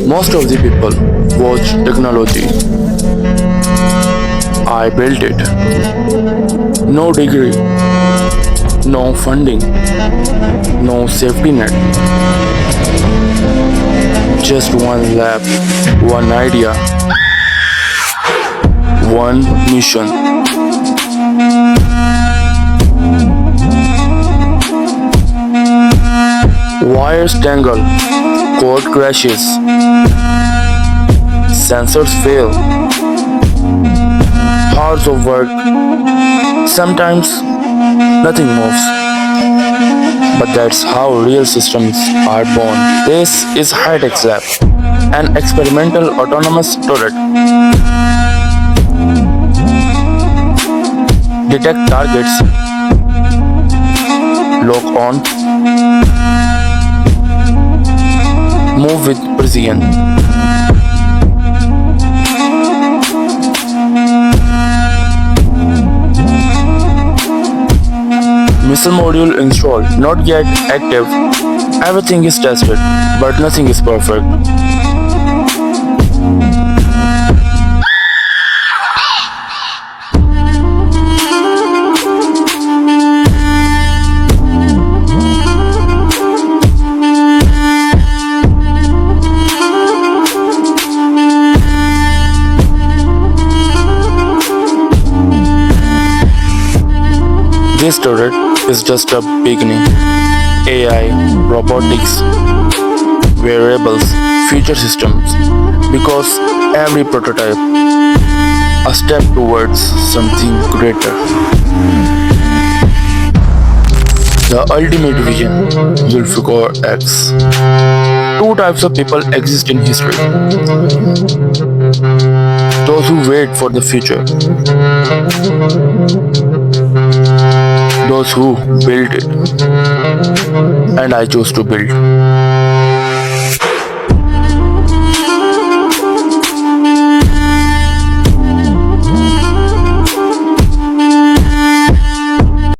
Most of the people watch technology. I built it. No degree, no funding, no safety net. Just one lab, one idea, one mission. Wires tangle, code crashes, sensors fail, hours of work, sometimes nothing moves. But that's how real systems are born. This is HAITx Lab, an experimental autonomous turret. Detect targets, lock on, move with precision. Missile module installed, not yet active. Everything is tested, but nothing is perfect. This turret is just a beginning. AI, robotics, wearables, future systems. Because every prototype, a step towards something greater. The ultimate vision will figure X. Two types of people exist in history. Those who wait for the future. Those who built it, and I chose to build.